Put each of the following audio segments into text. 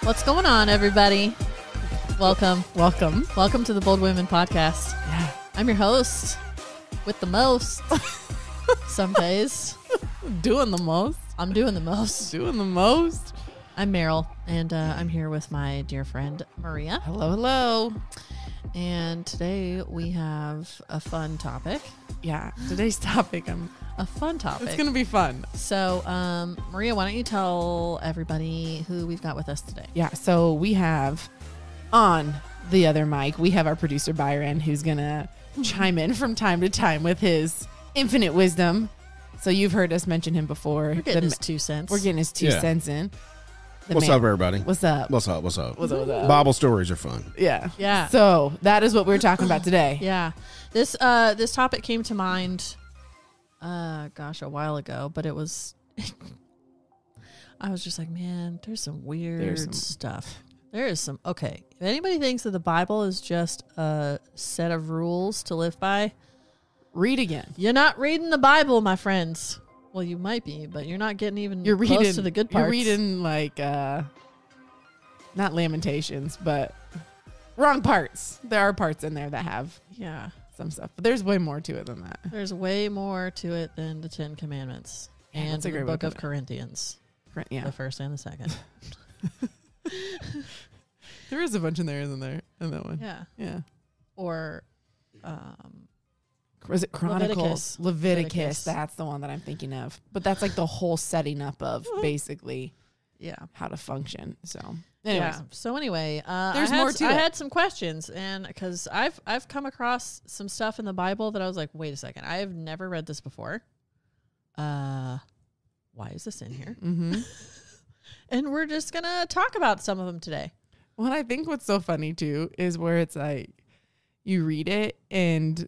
What's going on, everybody? Welcome to the Bold Women Podcast. Yeah. I'm your host with the most. Some days. Doing the most. I'm doing the most. Doing the most. I'm Maryl, and I'm here with my dear friend, Maria. Hello, hello. And today we have a fun topic. Yeah, today's topic. A fun topic. It's going to be fun. So, Maria, why don't you tell everybody who we've got with us today? Yeah, so we have on the other mic, we have our producer, Byron, who's going to chime in from time to time with his infinite wisdom. So you've heard us mention him before. We're getting his 2 cents. We're getting his 2 cents in. What's up, everybody? What's up? What's up? What's up? What's up? Bible stories are fun. Yeah. Yeah. So that is what we're talking about today. Yeah. This topic came to mind, a while ago, but it was, I was just like, man, there's some weird stuff. There is some, okay. If anybody thinks that the Bible is just a set of rules to live by, read again. you're not reading the Bible, my friends. Well, you might be, but you're not getting even close to the good parts. You're reading like, not Lamentations, but wrong parts. There are parts in there that have some stuff, but there's way more to it than that. There's way more to it than the 10 Commandments and the book of Corinthians. Yeah. The first and the second. There is a bunch in there, isn't there? In that one. Yeah. Yeah. Or, was it Chronicles? Leviticus. That's the one that I'm thinking of. But that's like the whole setting up of basically how to function. So anyways. Yeah. So anyway, there's more to it. I had some questions, and because I've come across some stuff in the Bible that I was like, wait a second, I have never read this before. Why is this in here? Mm-hmm. And we're just gonna talk about some of them today. Well, I think what's so funny too is where it's like you read it and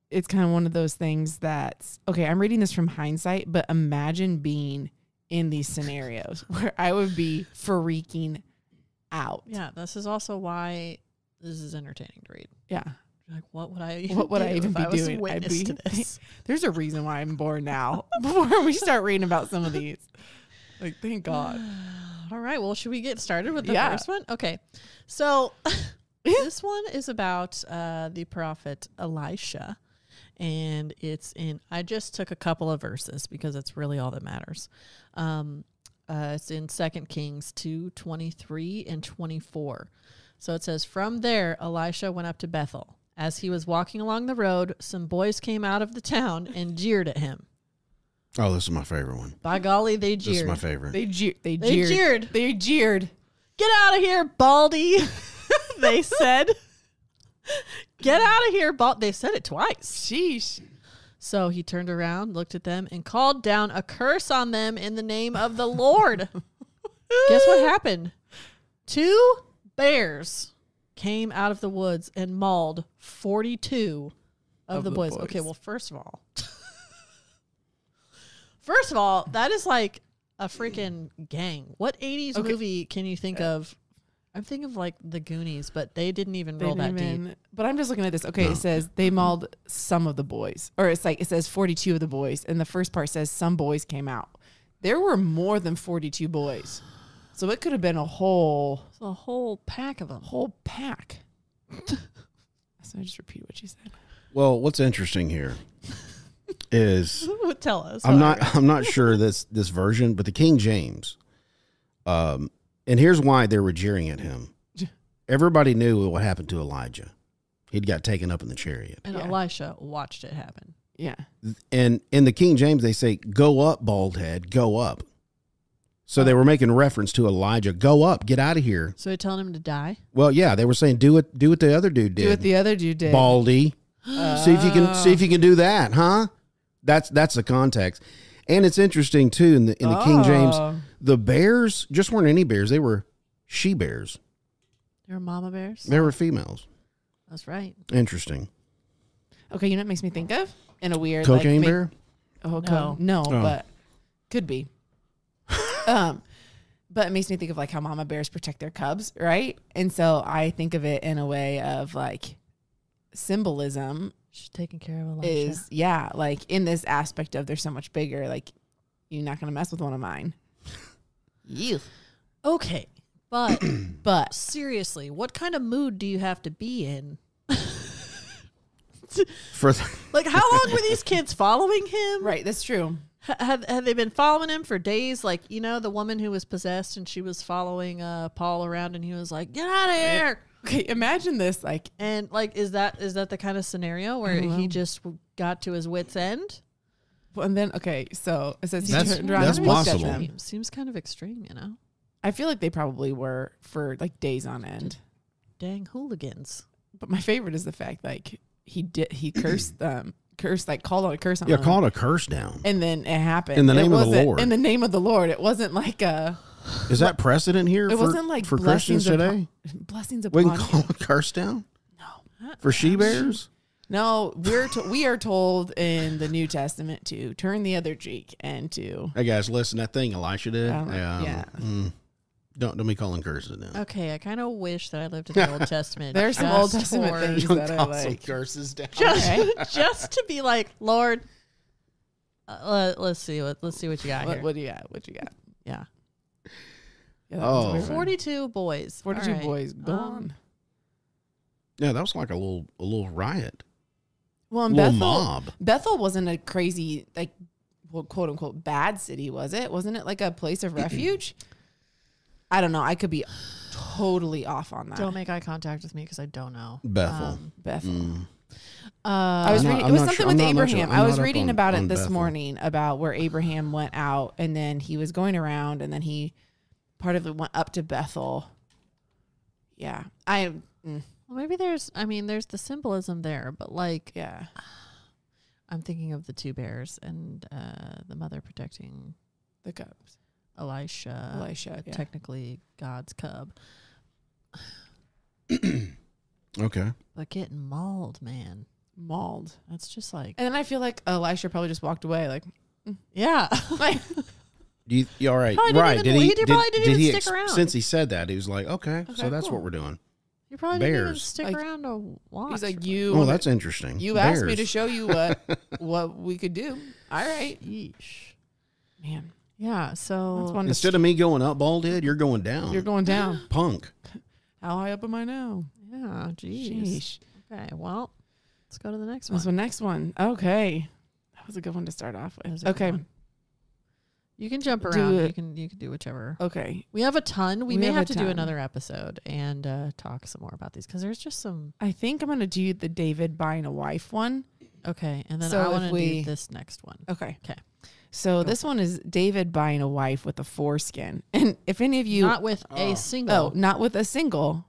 it's kind of one of those things that's, okay, I'm reading this from hindsight, but imagine being in these scenarios where I would be freaking out. Yeah, this is also why this is entertaining to read. Yeah. Like, what would I even be doing? Witness to this? There's a reason why I'm bored now before we start reading about some of these. Like, thank God. All right. Well, should we get started with the first one? Okay. So this one is about the prophet Elisha. And I just took a couple of verses because that's really all that matters. It's in 2 Kings 2:23 and 24. So it says, from there, Elisha went up to Bethel. As he was walking along the road, some boys came out of the town and jeered at him. Oh, this is my favorite one. By golly, they jeered. This is my favorite. They jeered. Get out of here, Baldy, they said. Get out of here, Baldy. They said it twice. Sheesh. So he turned around, looked at them, and called down a curse on them in the name of the Lord. Guess what happened? 2 bears came out of the woods and mauled 42 of the boys. Okay, well, first of all, that is like a freaking gang. What 80s movie can you think of? I'm thinking of like the Goonies, but they didn't even roll that deep. But I'm just looking at this. Okay, It says they mauled some of the boys. Or it says 42 of the boys. And the first part says some boys came out. There were more than 42 boys. So it could have been a whole pack of them. Whole pack. So I just repeat what you said. Well, what's interesting here is tell us. I'm not sure this version, but the King James, and here's why they were jeering at him. Everybody knew what happened to Elijah. He'd got taken up in the chariot. And Elisha watched it happen. Yeah. And in the King James, they say, go up, bald head, go up. So they were making reference to Elijah. Go up, get out of here. So they're telling him to die? Well, yeah, they were saying, do what the other dude did. Do what the other dude did. Baldy. See if you can do that, huh? That's the context. And it's interesting too in the King James, the bears just weren't any bears. They were she bears. They were mama bears? They were females. That's right. Interesting. Okay, you know what it makes me think of? In a weird cocaine bear? Oh, no, but could be. But But it makes me think of like how mama bears protect their cubs, right? And so I think of it in a way of like symbolism. She's taking care of Elisha. Is like in this aspect of they're so much bigger, like you're not gonna mess with one of mine. You. Okay. But seriously, what kind of mood do you have to be in? Like, how long were these kids following him? Right, that's true. Have they been following him for days? Like, you know, the woman who was possessed and she was following Paul around and he was like, get out of here. Okay, imagine this. Like, and like, is that the kind of scenario where he just got to his wit's end? Well, and then, okay, so it says that's possible. Seems kind of extreme, you know? I feel like they probably were for like days on end. Dang hooligans. But my favorite is the fact like he cursed them. Like called out a curse on them. them. Called a curse down. And then it happened. In the name of the Lord. In the name of the Lord. It wasn't like a... Is that precedent here wasn't like for Christians today? Blessings upon we can call a curse down? No. For she-bears? No, we are told in the New Testament to turn the other cheek and to... Hey guys, listen, that thing Elisha did. Yeah. Don't be calling curses now. Okay, I kind of wish that I lived in the Old Testament. There's some Old Testament things that I like. Some curses down. Just to be like, Lord, let's see what you got here. What do you got? Yeah. Oh, 42 boys. 42 boys gone. Yeah, that was like a little riot. Well, in little mob. Bethel wasn't a crazy, like, well, quote unquote bad city, was it? Wasn't it like a place of refuge? I don't know. I could be totally off on that. Don't make eye contact with me because I don't know. Bethel. I was reading. It was something with Abraham. I was reading about it this Bethel. morning about where Abraham went out and then he was going around and then part of it went up to Bethel. Yeah. Well, maybe there's the symbolism there, but like, yeah, I'm thinking of the two bears and the mother protecting the cubs. Elisha, yeah. Technically God's cub. Okay. But getting mauled, man. Mauled. That's just like... And then I feel like Elisha probably just walked away. Like, yeah. Like, you all right? Right. Did he stick around? Since he said that, he was like, okay so that's cool. what we're doing. He probably didn't even stick around to watch. He's like, oh, that's interesting. You asked me to show you what we could do. All right. Yeesh. Man. Yeah, so... Instead of me going up, bald head, you're going down. You're going down. Punk. How high up am I now? Yeah, jeez. Okay, well, let's go to the next one. That's the next one. Okay. That was a good one to start off with. Okay. You can jump around. You can do whichever. Okay. We have a ton. We may have to do another episode and talk some more about these because there's just some... I think I'm going to do the David buying a wife one. Okay, and then I want to do this next one. Okay. Okay. So this one is David buying a wife with a foreskin. And if any of you... Not with a single. Oh, not with a single.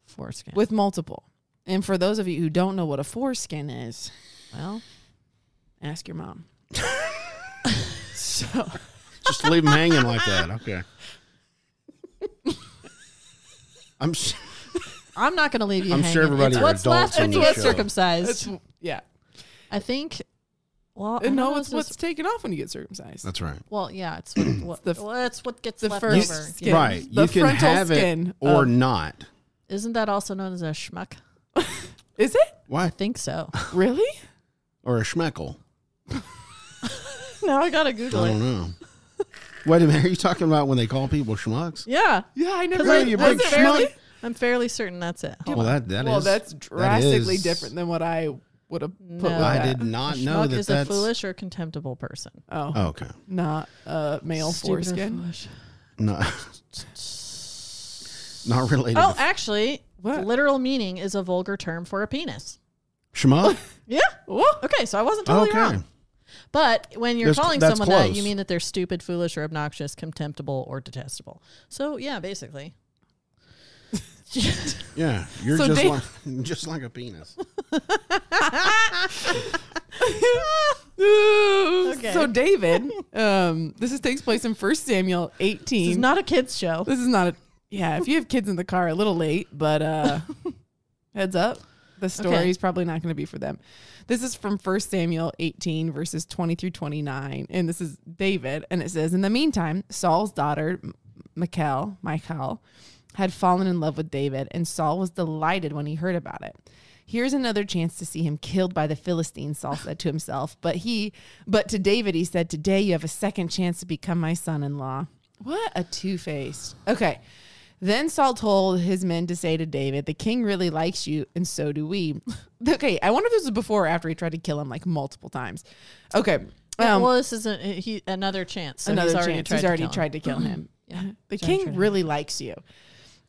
Foreskin. With multiple. And for those of you who don't know what a foreskin is, well, ask your mom. So just leave them hanging like that. Okay. I'm not going to leave you hanging. I'm sure everybody it's what's left when you get circumcised. Yeah. I think... Well, no, it's what's taken off when you get circumcised. That's right. Well, yeah, it's what gets left first over. skin. Right. You can have it or not. Isn't that also known as a schmuck? Is it? Why? I think so. Really? Or a schmeckle. Now I gotta Google it. I don't know. Wait a minute. Are you talking about when they call people schmucks? Yeah. Yeah, I never heard you big schmuck. I'm fairly certain that's it. Well, that's drastically different than what I would have put with I that. did not know Schmuck that is a foolish or contemptible person. Oh. Okay. Not male foreskin. No. Not related. Oh, actually, the literal meaning is a vulgar term for a penis. Schmuck? Yeah. Okay, so I wasn't totally wrong. But when you're calling someone that, you mean that they're stupid, foolish, or obnoxious, contemptible, or detestable. So, yeah, basically. Yeah, you're just like a penis. Okay. So David, takes place in 1 Samuel 18. This is not a kid's show. This is not a... Yeah, if you have kids in the car, a little late, but heads up, the story is probably not going to be for them. This is from 1 Samuel 18, verses 20 through 29, and this is David, and it says, in the meantime, Saul's daughter, Michal, had fallen in love with David, and Saul was delighted when he heard about it. Here's another chance to see him killed by the Philistines, Saul said to himself. But to David, he said, today you have a second chance to become my son-in-law. What a two-faced. Okay. Then Saul told his men to say to David, the king really likes you, and so do we. Okay. I wonder if this was before or after he tried to kill him like multiple times. Okay. Well, this isn't another chance. So another chance. He's already tried to kill him. Yeah. The king really likes you.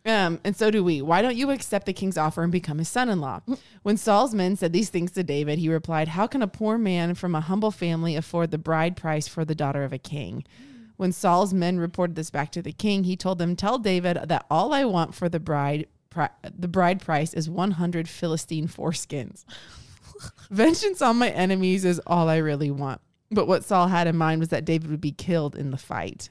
And so do we. Why don't you accept the king's offer and become his son-in-law? When Saul's men said these things to David, he replied, how can a poor man from a humble family afford the bride price for the daughter of a king? When Saul's men reported this back to the king, he told them, tell David that all I want for the bride price is 100 Philistine foreskins. Vengeance on my enemies is all I really want. But what Saul had in mind was that David would be killed in the fight.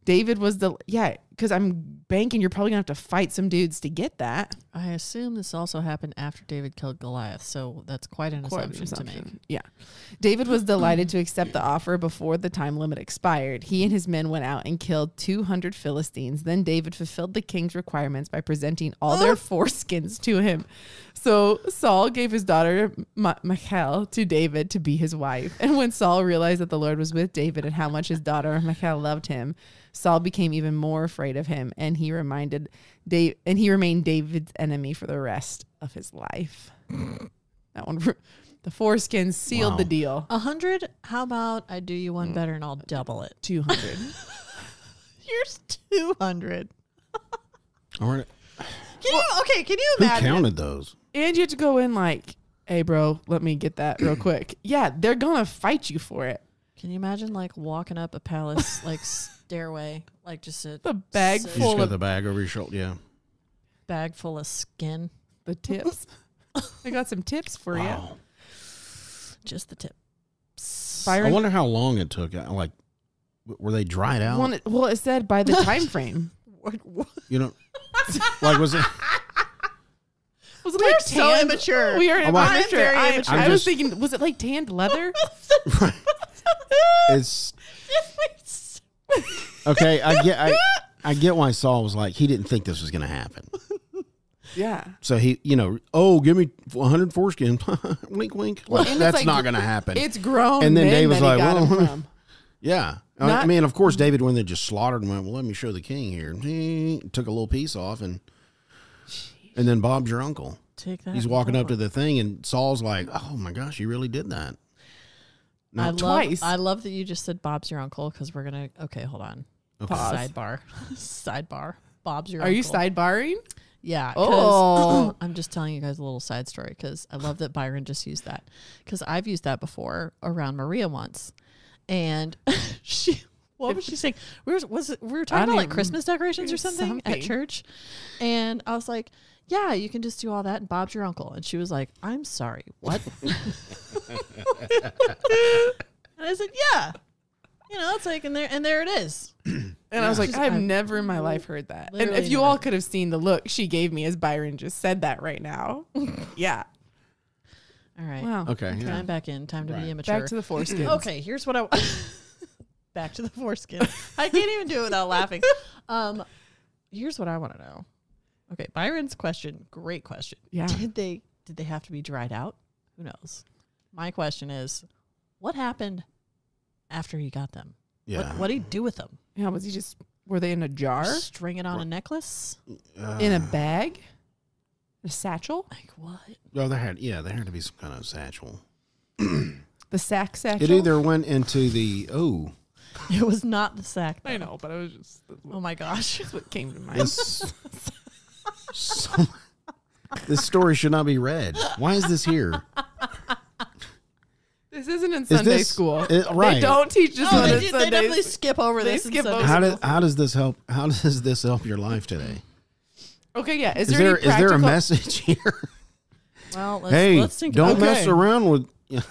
David was because I'm banking you're probably going to have to fight some dudes to get that. I assume this also happened after David killed Goliath, so that's quite an assumption to make. Yeah. David was delighted to accept the offer before the time limit expired. He and his men went out and killed 200 Philistines. Then David fulfilled the king's requirements by presenting all their foreskins to him. So Saul gave his daughter Michal to David to be his wife. And when Saul realized that the Lord was with David and how much his daughter Michal loved him, Saul became even more afraid of him, and he remained David's enemy for the rest of his life. That one, the foreskins sealed the deal. 100. How about I do you one better and I'll double it? 200. Here's 200. All right. Can you imagine? Who counted those? And you have to go in like, hey, bro, let me get that real quick. Yeah, they're gonna fight you for it. Can you imagine like walking up a palace like stairway, like just a bag You just full got of the bag over your shoulder. Yeah. bag full of skin? the tips? I got some tips for you. Just the tips. Byron, I wonder how long it took. Like, were they dried out? Well, it said by the time frame. You know, like was it? Was it We're like so tanned? immature. We are I'm very immature. I was thinking, was it like tanned leather? Right. It's okay. I get why Saul was like he didn't think this was going to happen. Yeah. So he, give me 100 foreskin. Wink, wink. Like, that's like, not going to happen. It's grown. And then David's like, well, yeah. I mean, of course, David went there just slaughtered and went, well, let me show the king here. He took a little piece off and then Bob's your uncle. Take that. He's walking up to the thing and Saul's like, oh my gosh, you really did that. Not twice. I love that you just said Bob's your uncle because we're going to, okay, hold on. Okay. Pause. Sidebar. Bob's your uncle. Are you sidebarring? Yeah. Oh. I'm just telling you guys a little side story because I love that Byron just used that because I've used that before around Maria once. And what was she saying? We were talking about like Christmas decorations or something at church. And I was like, yeah, you can just do all that and Bob's your uncle. And she was like, I'm sorry, what? And I said, yeah. It's like, and there it is. And I was like, I've never in my life heard that. And if you all could have seen the look she gave me as Byron just said that right now. Yeah. All right. Wow. Okay. Yeah. Time back in. Time to be immature. Back to the foreskin. Okay. Here's what back to the foreskin. I can't even do it without laughing. Here's what I want to know. Okay. Byron's question. Great question. Yeah. Did they have to be dried out? Who knows? My question is, what happened after he got them? Yeah. What did he do with them? Yeah. Were they in a jar? String it on a necklace? In a bag? A satchel? Like what? Oh, there had to be some kind of satchel. The satchel? It either went into the It was not the sack. Though. I know, but it was just. Oh my gosh. That's what came to mind. This story should not be read. Why is this here? This isn't in Sunday school. Right. They don't teach us on Sundays. They definitely skip over this. How does this help? How does this help your life today? Okay, yeah. Is there a message here? Well, let's think don't mess around with. Yeah.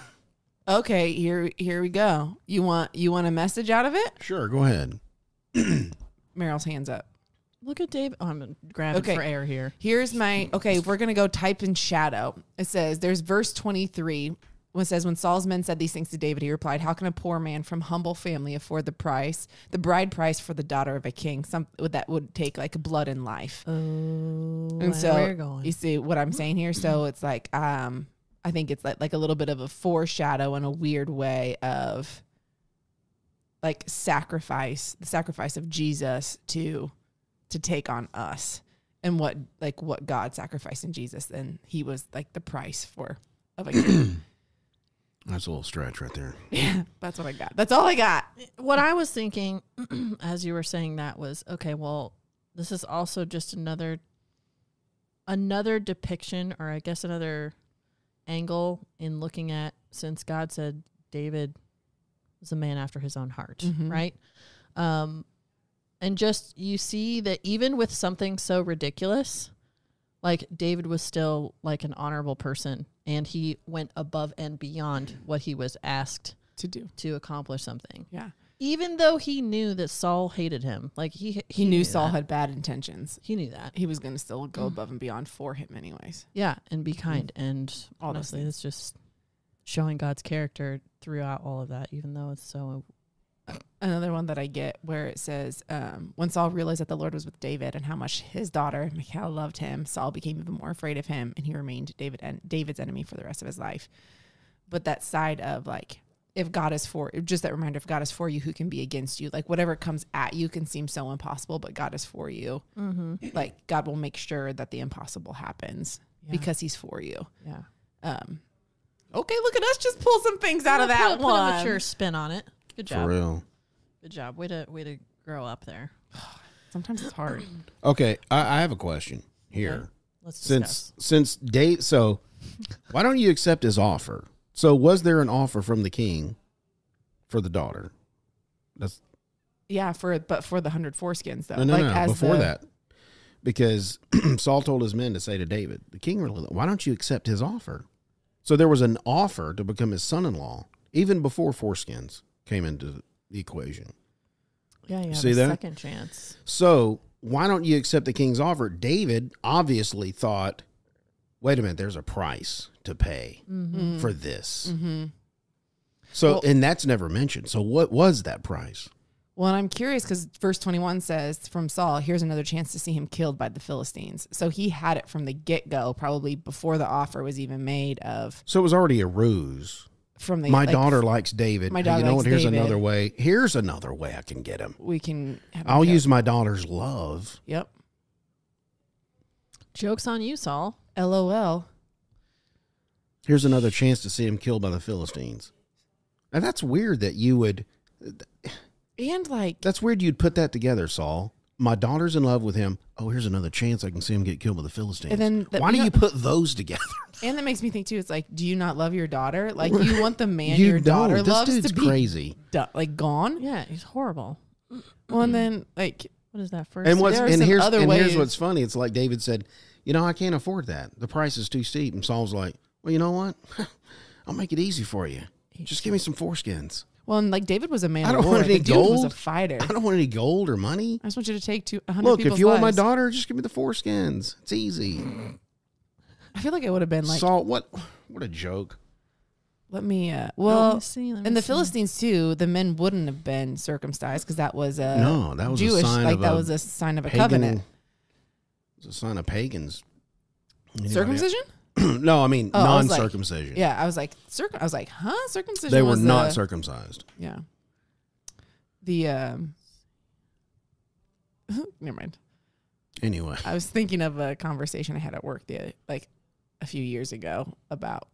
Okay, here we go. You want a message out of it? Sure, go ahead. Meryl's hands up. Look at Dave. Oh, I'm grabbing for air here. Here's my. Okay, we're gonna go type in shadow. It says there's verse 23. When it says, when Saul's men said these things to David, he replied, how can a poor man from humble family afford the bride price for the daughter of a king? That would take like blood and life. Oh, and so where you're going. You see what I'm saying here? So it's like, I think it's like a little bit of a foreshadow in a weird way of like the sacrifice of Jesus to take on us, and what God sacrificed in Jesus. And he was like the price of a king. That's a little stretch right there. Yeah, that's what I got. That's all I got. What I was thinking as you were saying that was, okay, well, this is also just another depiction, or I guess another angle in looking at, since God said David was a man after his own heart, right? And just, you see that even with something so ridiculous, like David was still like an honorable person, and he went above and beyond what he was asked to do to accomplish something. Yeah. Even though he knew that Saul hated him, like he knew Saul had bad intentions. He knew that. He was going to still go above and beyond for him anyways. Yeah, and be kind. And honestly, it's just showing God's character throughout all of that, even though it's so... Another one that I get where it says, when Saul realized that the Lord was with David and how much his daughter Michal loved him, Saul became even more afraid of him, and he remained David's enemy for the rest of his life. But that side of like, if God is just that reminder, if God is for you, who can be against you? Like whatever comes at you can seem so impossible, but God is for you. Mm-hmm. Like God will make sure that the impossible happens because he's for you. Yeah. Okay, look at us just pull some things out of that put one. a mature spin on it. Good job. For real. Good job. Way to grow up there. Sometimes it's hard. Okay, I have a question here. Okay, let's discuss. Since Dave, so why don't you accept his offer? So was there an offer from the king for the daughter? That's for the 100 foreskins though. No, before that. Because Saul told his men to say to David, the king really, why don't you accept his offer? So there was an offer to become his son-in-law even before foreskins came into the equation. Yeah, you have See a that? second chance. So why don't you accept the king's offer? David obviously thought, wait a minute, there's a price to pay for this. Mm-hmm. So, and that's never mentioned. So what was that price? Well, and I'm curious because verse 21 says from Saul, here's another chance to see him killed by the Philistines. So he had it from the get-go, probably before the offer was even made of. So it was already a ruse. From the, my daughter likes David. My daughter you know likes what? Here's David. another way. Here's another way I can get him. We can. I'll use my daughter's love. Yep. Joke's on you, Saul. LOL. Here's another chance to see him killed by the Philistines. And that's weird that you would. And like. That's weird you'd put that together, Saul. My daughter's in love with him. Oh, here's another chance I can see him get killed by the Philistines. And then why do you put those together? And that makes me think too. It's like, do you not love your daughter? Like you want the man your daughter loves this dude's to be crazy, like gone. Yeah, he's horrible. Well, and then like, what is that first? And here's what's funny. It's like David said, you know, I can't afford that. The price is too steep. And Saul's like, well, you know what? I'll make it easy for you. Just give me some foreskins. Well, and like David was a man. I don't want any gold. Was a fighter. I don't want any gold or money. I just want you to take 100. Look, if you want my daughter, just give me the foreskins. It's easy. I feel like it would have been like Saul. What a joke. Let me. And the Philistines too. The men wouldn't have been circumcised because that was that was Jewish. A sign like of that was a sign of a pagan, covenant. It was a sign of pagans. Circumcision? No, I mean non-circumcision. I was like, huh? Circumcision. They were not circumcised. Yeah. The never mind. Anyway, I was thinking of a conversation I had at work a few years ago about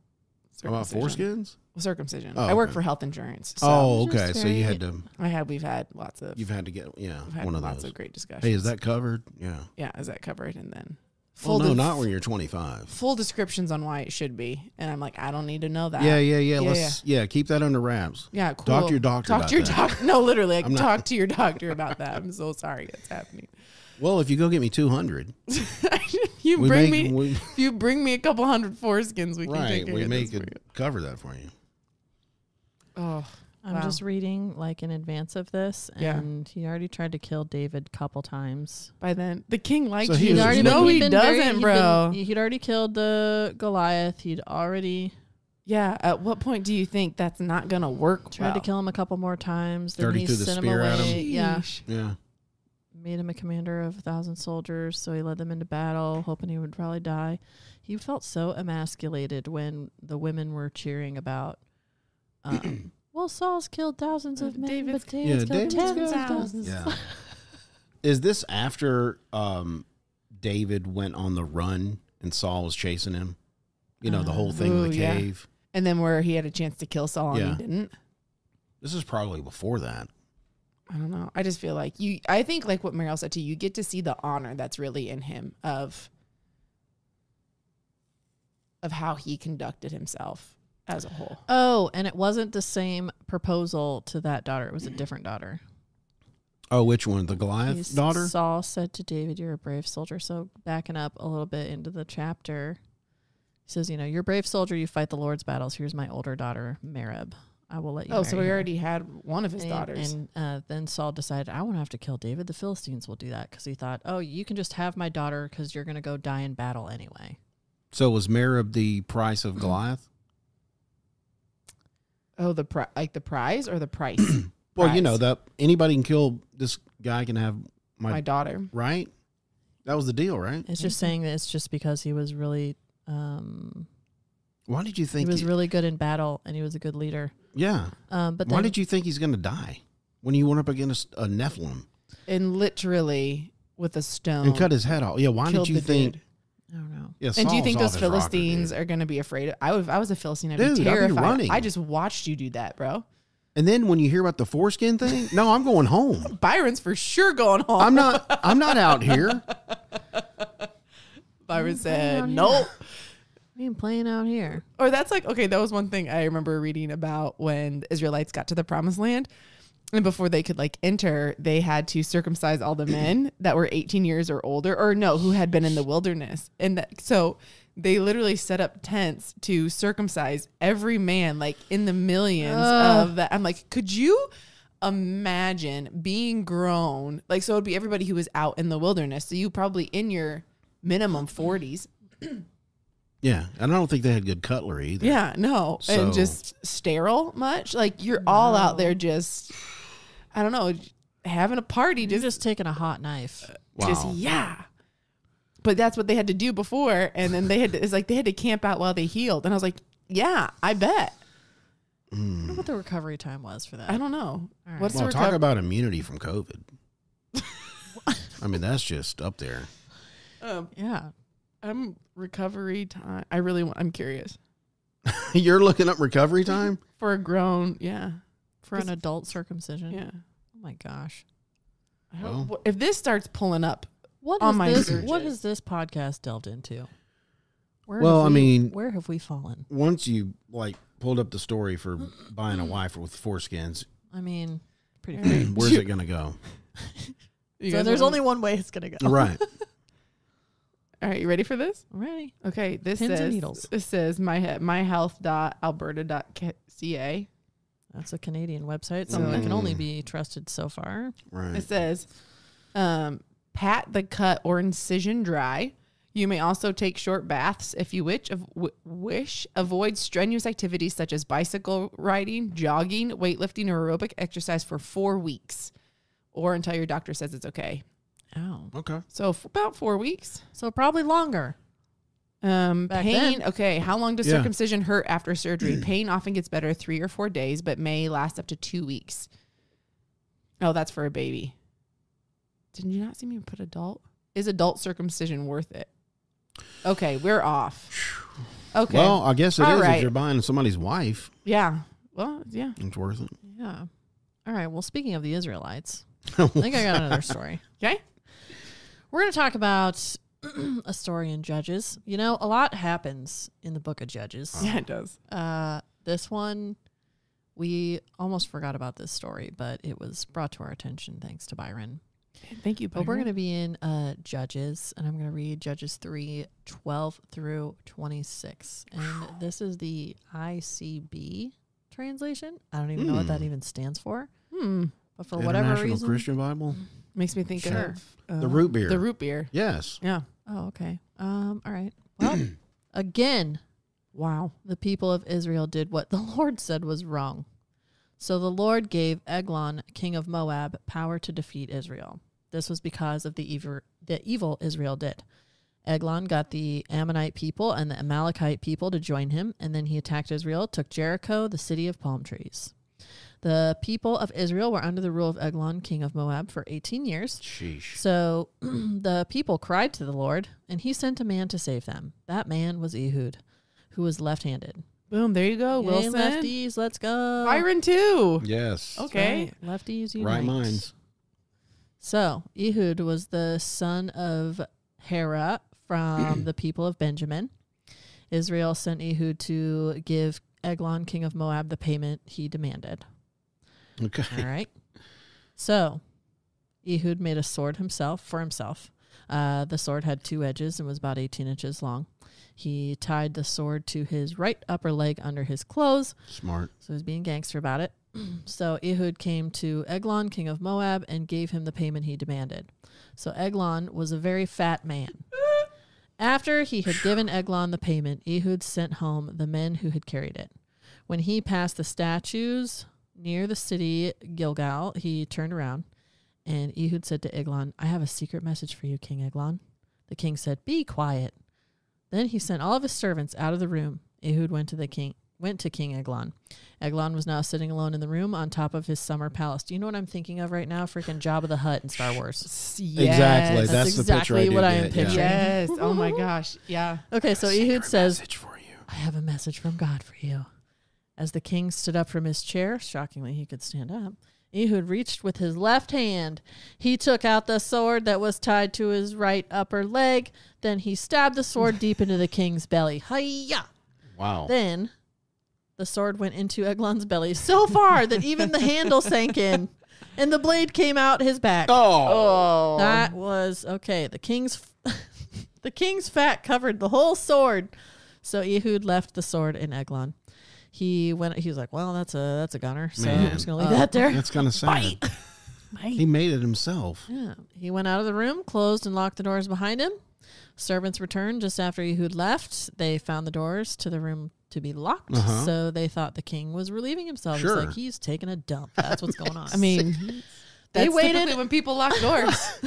foreskins? Circumcision. Oh, I work okay. for health insurance. So okay. So you had to. We've had lots of. You've had to get one of lots those. of great discussions. Hey, is that covered? Yeah. Yeah, is that covered? And then. Not when you're 25. Full descriptions on why it should be, and I'm like, I don't need to know that. Yeah. Let's keep that under wraps. Yeah, cool. Talk to your doctor. Talk to your doctor. No, literally, talk to your doctor about that. I'm so sorry that's happening. Well, if you go get me 200, you bring me a couple hundred foreskins, we can take care of this for you. Cover that for you. Oh, I'm just reading like in advance of this, and he already tried to kill David a couple times. By then, the king liked So you. he doesn't, bro. He'd already killed the Goliath. He'd already, Yeah. At what point do you think that's not going to work? Tried to kill him a couple more times. Then Dirty he through the sent him spear at him. away. Yeah. Yeah. Made him a commander of 1,000 soldiers, so he led them into battle, hoping he would probably die. He felt so emasculated when the women were cheering about, well, Saul's killed thousands of men, but David's killed tens of thousands. Yeah. Is this after David went on the run and Saul was chasing him? You know, the whole thing in the cave. And then where he had a chance to kill Saul and he didn't? This is probably before that. I don't know. I just feel like I think like what Maryl said to you get to see the honor that's really in him of how he conducted himself as a whole. Oh, and it wasn't the same proposal to that daughter. It was a different daughter. Oh, which one? The Goliath daughter? Saul said to David, "You're a brave soldier." So backing up a little bit into the chapter, he says, "You know, you're a brave soldier. You fight the Lord's battles. Here's my older daughter, Maryl. I will let you." Oh, so he her. already had one of his daughters. And then Saul decided, I won't have to kill David. The Philistines will do that, because he thought, oh, you can just have my daughter because you're going to go die in battle anyway. So was Maryl the price of Goliath? Oh, the prize or the price? Well, you know that anybody can kill this guy can have my daughter, right? That was the deal, right? It's just saying that it's just because he was really. Why did you think he was really good in battle and he was a good leader? Yeah. But why did you think he's going to die when he went up against a Nephilim and literally with a stone and cut his head off? Yeah. Why did you think? Dude. I don't know. Yeah. And do you think those Philistines are going to be afraid? If I was a Philistine, I'd be terrified. Running. I just watched you do that, bro. And then when you hear about the foreskin thing, no, I'm going home. Byron's for sure going home. I'm not out here. Byron said, nope. I mean, playing out here. Or that's like, okay, that was one thing I remember reading about when the Israelites got to the promised land. And before they could like enter, they had to circumcise all the men that were 18 years or older, or no, who had been in the wilderness. And so they literally set up tents to circumcise every man, like in the millions of that. I'm like, could you imagine being grown? Like, so it'd be everybody who was out in the wilderness. So you probably in your minimum 40s. Yeah. And I don't think they had good cutlery either. Yeah, no. So, and just sterile much. Like you're all out there just, I don't know, having a party. You're just taking a hot knife. Wow. Just, yeah. But that's what they had to do before. And then they had to camp out while they healed. And I was like, yeah, I bet. I wonder what the recovery time was for that. I don't know. Right. What's Well, talk about immunity from COVID. I mean, that's just up there. Yeah. Recovery time. I'm curious. You're looking up recovery time? For a grown, yeah. For an adult circumcision. Yeah. Oh my gosh. Well, If this starts pulling up, what has this podcast delved into? Where have we fallen? Once you like pulled up the story for buying a wife with foreskins, I mean, pretty great. Where's it going to go? So there's only one way it's going to go. Right. All right, you ready for this? I'm ready. Okay, Pins and needles. This says myhealth.alberta.ca. That's a Canadian website, so it can only be trusted so far. Right. It says, pat the cut or incision dry. You may also take short baths if you wish. Avoid strenuous activities such as bicycle riding, jogging, weightlifting, or aerobic exercise for 4 weeks, or until your doctor says it's okay. Oh. Okay. So for about 4 weeks. So probably longer. Pain. then. Okay. How long does circumcision hurt after surgery? Pain often gets better 3 or 4 days, but may last up to 2 weeks. Oh, that's for a baby. Did you not see me put adult? Is adult circumcision worth it? Okay, we're off. Okay. Well, I guess it is right. if you're buying somebody's wife. Yeah. Well, yeah. It's worth it. Yeah. All right. Well, speaking of the Israelites, I think I got another story. Okay. We're going to talk about a story in Judges. You know, a lot happens in the book of Judges. Yeah, it does. This one, we almost forgot about this story, but it was brought to our attention thanks to Byron. Thank you, Byron. But we're going to be in Judges, and I'm going to read Judges 3:12 through 26. And this is the ICB translation. I don't even know what that even stands for. But for whatever reason. Christian Bible? Makes me think of the root beer. The root beer. Yes. Yeah. Oh, okay. All right. Well, again, Wow. The people of Israel did what the Lord said was wrong. So the Lord gave Eglon, king of Moab, power to defeat Israel. This was because of the evil Israel did. Eglon got the Ammonite people and the Amalekite people to join him, and then he attacked Israel, took Jericho, the city of palm trees. The people of Israel were under the rule of Eglon, king of Moab, for 18 years. Sheesh. So the people cried to the Lord, and he sent a man to save them. That man was Ehud, who was left-handed. Boom, there you go, Yay, Wilson. lefties, let's go. Byron too. Yes. Okay. Right. Lefties unite. Right minds. So Ehud was the son of Hera from the people of Benjamin. Israel sent Ehud to give Eglon, king of Moab, the payment he demanded. Okay. All right. So Ehud made a sword for himself. The sword had 2 edges and was about 18 inches long. He tied the sword to his right upper leg under his clothes. Smart. So he was being gangster about it. So Ehud came to Eglon, king of Moab, and gave him the payment he demanded. So Eglon was a very fat man. After he had given Eglon the payment, Ehud sent home the men who had carried it. When he passed the statues near the city Gilgal, he turned around, and Ehud said to Eglon, "I have a secret message for you, King Eglon." The king said, "Be quiet." Then he sent all of his servants out of the room. Ehud went to King Eglon. Eglon was now sitting alone in the room on top of his summer palace. Do you know what I'm thinking of right now? Freaking Jabba the Hutt in Star Wars. Yes. Exactly. That's the picture exactly what I I am did get. picturing. Yes. Oh my gosh. Yeah. Okay, so Ehud says, Message for you. "I have a message from God for you." As the king stood up from his chair, shockingly he could stand up, Ehud reached with his left hand. He took out the sword that was tied to his right upper leg. Then he stabbed the sword deep into the king's belly. Hi-ya! Wow. Then the sword went into Eglon's belly so far that even the handle sank in, and the blade came out his back. Oh. That was okay. The king's fat covered the whole sword. So Ehud left the sword in Eglon. He was like, "Well, that's a gunner, so I'm just gonna leave that there." That's kind of sad. He made it himself. Yeah. He went out of the room, closed and locked the doors behind him. Servants returned just after Ehud left. They found the doors to the room to be locked, so they thought the king was relieving himself. Sure. He's like, he's taking a dump. That's what's going on. I mean, They that's waited. typically when people lock doors.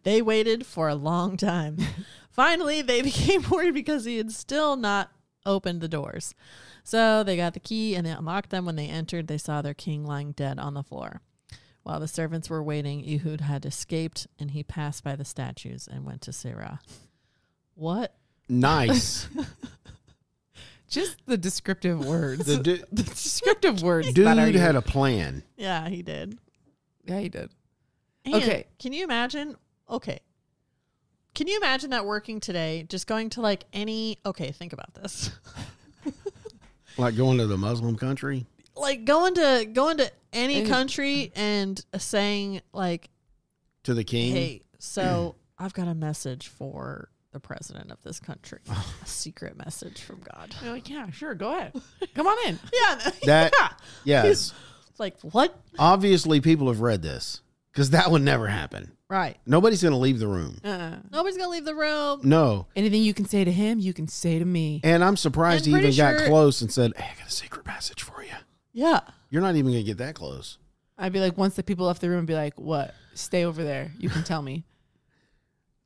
They waited for a long time. Finally, they became worried because he had still not opened the doors. So they got the key and they unlocked them. When they entered, they saw their king lying dead on the floor. While the servants were waiting, Ehud had escaped, and he passed by the statues and went to Seirah. What? Nice. Just the descriptive words. The The descriptive words. dude that are had a plan. Yeah, he did. Yeah, he did. And Okay. Can you imagine? Okay. Can you imagine that working today, just going to like any, okay, think about this. Like going to the Muslim country. Like going to any country and saying like, To the king. "Hey, so I've got a message for the president of this country. A secret message from God." You're like, yeah, sure, go ahead. Come on in. Yeah. That, yeah. yes. It's like, what? Obviously, people have read this because that would never happen. Right. Nobody's going to leave the room. Nobody's going to leave the room. No. Anything you can say to him, you can say to me. And I'm surprised I'm he even pretty got sure- close and said, "Hey, I got a secret message for you." Yeah. You're not even going to get that close. I'd be like, once the people left the room, I'd be like, what? Stay over there. You can tell me.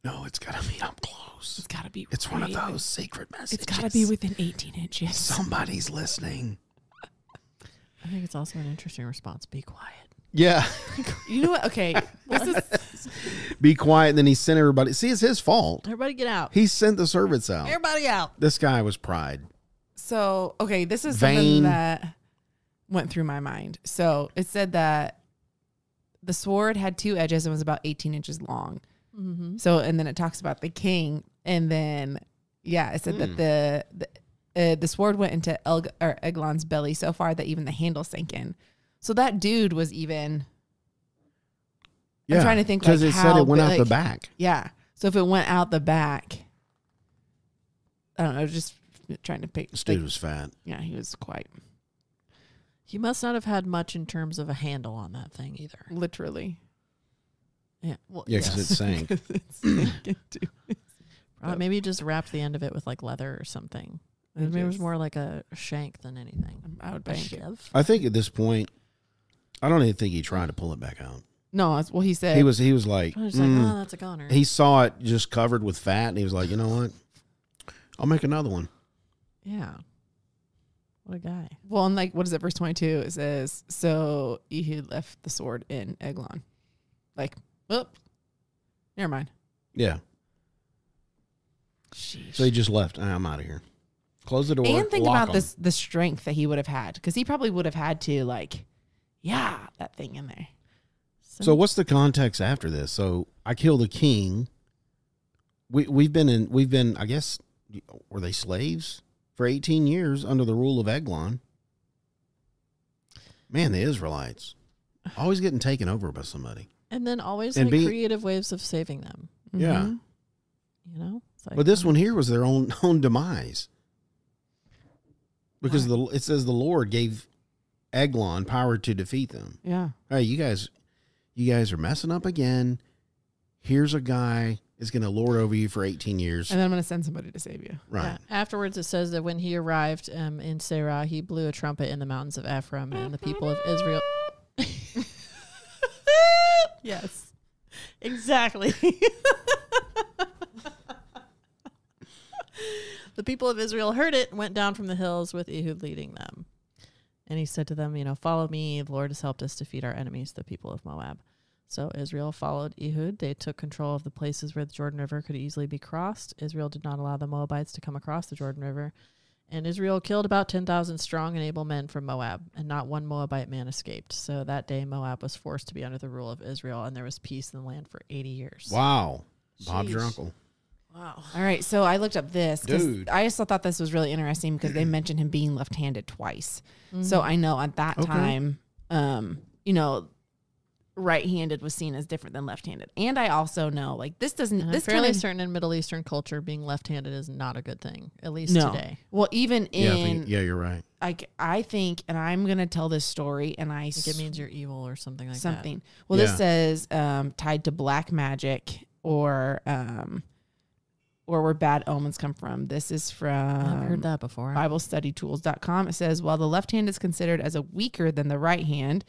No, it's got to be up close. It's got to be. It's one of right. those secret messages. It's got to be within 18 inches. Somebody's listening. I think it's also an interesting response. Be quiet. Yeah. You know what? Okay. This is. Be quiet. And then he sent everybody. See, it's his fault. Everybody get out. He sent the servants out. Everybody out. This guy was pride. So, okay. This is Vain. something that went through my mind. So it said that the sword had 2 edges and was about 18 inches long. Mm-hmm. So, and then it talks about the king. And then, yeah, it said that the sword went into Eglon's belly so far that even the handle sank in. So that dude was even. Yeah. I'm trying to think because like it how said it went out big- the back. Yeah. So if it went out the back, I don't know, just trying to pick. This dude was fat. Yeah, he was quite He must not have had much in terms of a handle on that thing either. literally. Yeah. Well, Yeah, because it sank. It's sank into- maybe just wrapped the end of it with like leather or something. Maybe it was more like a shank than anything. I would A think. shiv. I think at this point, I don't even think he tried to pull it back out. No, well, he said He was like, I was like, oh, that's a goner. he saw it just covered with fat, and he was like, you know what? I'll make another one. Yeah. What a guy. Well, and like, what is it? Verse 22, it says, so Ehud left the sword in Eglon. Like, whoop. Never mind. Yeah. Sheesh. So he just left. I'm out of here. Close the door. And think lock about 'em. this, the strength that he would have had. Because he probably would have had to, like, that thing in there. So what's the context after this? So I kill the king. We've been, I guess, were they slaves for 18 years under the rule of Eglon? Man, the Israelites always getting taken over by somebody. And then always And like creative ways of saving them. Yeah. Mhm. You know? It's like, But this one here was their own demise. Because it says the Lord gave Eglon power to defeat them. Yeah. Hey, you guys are messing up again. Here's a guy is going to lord over you for 18 years. And then I'm going to send somebody to save you. Right. Yeah. Afterwards, it says that when he arrived in Serah, he blew a trumpet in the mountains of Ephraim, and the people of Israel. Yes, exactly. The people of Israel heard it and went down from the hills with Ehud leading them. And he said to them, follow me. The Lord has helped us defeat our enemies, the people of Moab. So Israel followed Ehud. They took control of the places where the Jordan River could easily be crossed. Israel did not allow the Moabites to come across the Jordan River. And Israel killed about 10,000 strong and able men from Moab, and not one Moabite man escaped. So that day Moab was forced to be under the rule of Israel, and there was peace in the land for 80 years. Wow. Bob's your Sheesh. uncle. Wow. All right. So I looked up this. 'Cause Dude. I also thought this was really interesting because they mentioned him being left-handed twice. So I know at that Okay. time, right-handed was seen as different than left-handed. And I also know, like, this doesn't, And this I'm fairly kind of, certain in Middle Eastern culture, being left-handed is not a good thing, at least no. today. Well, even in, Yeah, you're right. like, I think, and I'm going to tell this story, and I think it means you're evil or something like something. Well, Yeah. this says tied to black magic or where bad omens come from. This is that. I've from heard that before. BibleStudyTools.com. It says, while the left hand is considered as a weaker than the right hand,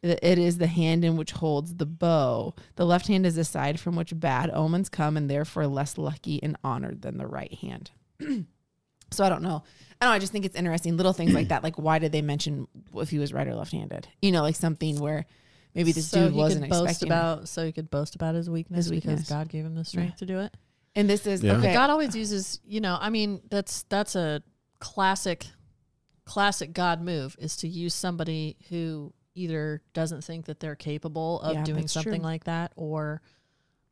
it is the hand in which holds the bow. The left hand is the side from which bad omens come and therefore less lucky and honored than the right hand. So I don't know. I just think it's interesting. Little things like that. Like, why did they mention if he was right or left-handed? Like something where maybe this dude wasn't expecting. So he could boast about his weakness, because God gave him the strength to do it. And this is, Yeah. okay. God always uses, that's a classic God move, is to use somebody who either doesn't think that they're capable of doing that's something true. like that, or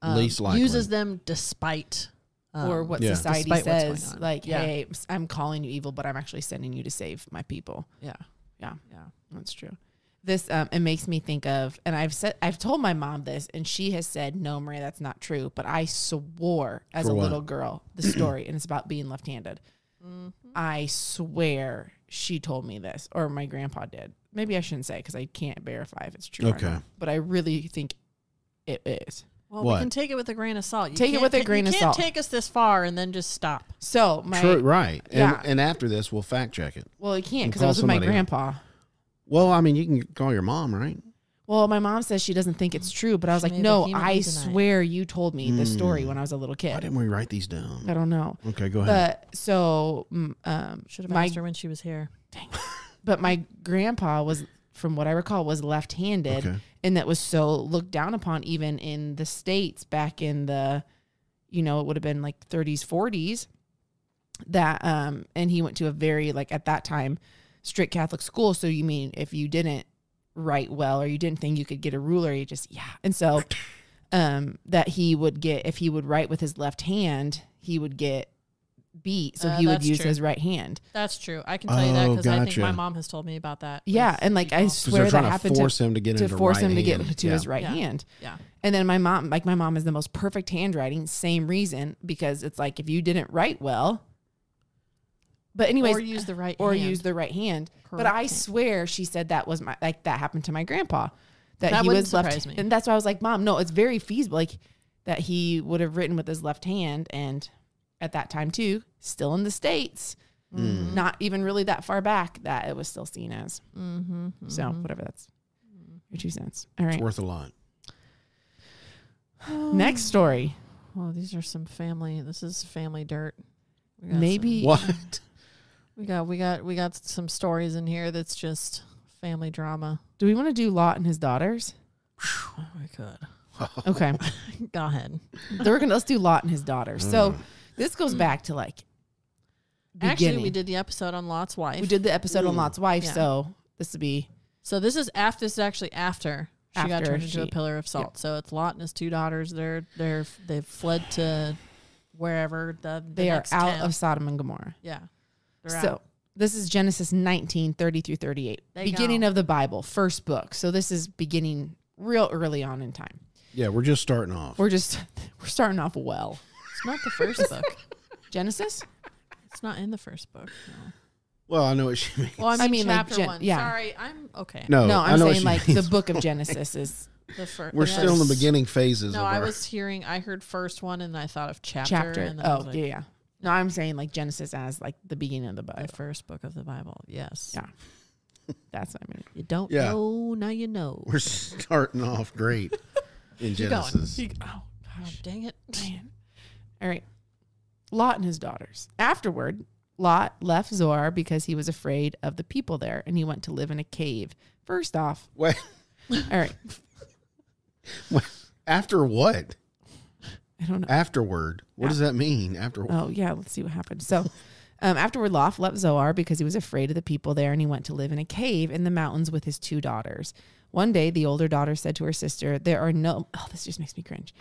Least likely. uses them despite or what Yeah. society Despite what's going says, on. like, Yeah. hey, I'm calling you evil, but I'm actually sending you to save my people. Yeah. Yeah, Yeah. that's true. This, it makes me think of, and I've told my mom this, and she has said, no, Maria, that's not true. But I swore as For a what? little girl, the story, and it's about being left-handed. I swear she told me this, or my grandpa did. Maybe I shouldn't say, because I can't verify if it's true or Okay. not. But I really think it is. Well, What? we can take it with a grain of salt. Take it with a grain of You salt. can't take us this far and then just stop. So my True, right. Yeah. And after this, we'll fact check it. well, it can't, because Call I was with my somebody. grandpa. Well, I mean, you can call your mom, right? Well, my mom says she doesn't think it's true, but I was She like, may no, vehemently I deny it. swear you told me this story when I was a little Why kid. didn't we write these down? I don't know. Okay, go ahead. But so, Should have my asked her when she was here. but my grandpa was, from what I recall, was left-handed, Okay. and that was so looked down upon even in the States back in the, it would have been like 30s, 40s. That and he went to a very, like, at that time, strict Catholic school. So you mean if you didn't write well, or you didn't think you could get a ruler, you just and so that he would get, if he would write with his left hand, he would get beat, so he would That's use true. his right hand. That's true. I can tell you that Oh, because I think my gotcha. mom has told me about that. Yeah, with and like I people. Because swear they're that trying to happened force him to get into force right him to get hand. to Yeah. his right Yeah. hand. Yeah. And then my mom has the most perfect handwriting, same reason, because it's like if you didn't write well, but anyways, Or use the right or hand. use the right hand. But Correct I hand. swear she said that was that happened to my grandpa, that That he wouldn't was left, surprise me. and that's why I was like, Mom, no, it's very feasible, like that he would have written with his left hand, and at that time too, still in the States, not even really that far back that it was still seen as. So whatever, that's your 2 cents. All right. It's worth a lot. Next story. Well, these are some family. This is family dirt. Maybe What? We got some stories in here that's just family drama. do we want to do Lot and his daughters? Oh, we could. Okay. Go ahead. Let's do Lot and his daughters. So this goes back to like Actually, beginning. we did the episode on Lot's wife. We did the episode on Lot's wife, Yeah. so this would be So this is actually after she got After turned into a she- pillar of salt. So it's Lot and his 2 daughters. They've fled to wherever the they are next out town. of Sodom and Gomorrah. Yeah. They're So out. this is Genesis 19, 30 through 38. They Beginning go. of the Bible, first book. So this is beginning real early on in time. Yeah, we're just starting off. We're starting off well. It's not the first book. Genesis? It's not in the first book. No. Well, I know what she means. Well, I mean like, chapter 1. yeah. Sorry, I'm okay. No, No, I I'm know what saying she like the means. book of Genesis is The first. We're still in the beginning phases No, of I our... was hearing. I heard first one, and I thought of chapter. chapter. And then I Oh, was like, yeah. No, I'm saying like Genesis as like the beginning of the the Bible. first book of the Bible. Yes. Yeah. That's what I mean. You don't Yeah. know, now you know. We're starting off great in Keep going. Genesis. Oh, Oh, dang it. man. All right. Lot and his daughters. Afterward, Lot left Zoar because he was afraid of the people there, and he went to live in a cave. First off, Wait, all right. after what? I don't know. Afterward. What does that mean? Afterward. Oh, yeah. Let's see what happened. So, afterward, Lot left Zoar because he was afraid of the people there, and he went to live in a cave in the mountains with his 2 daughters. One day, the older daughter said to her sister, this just makes me cringe.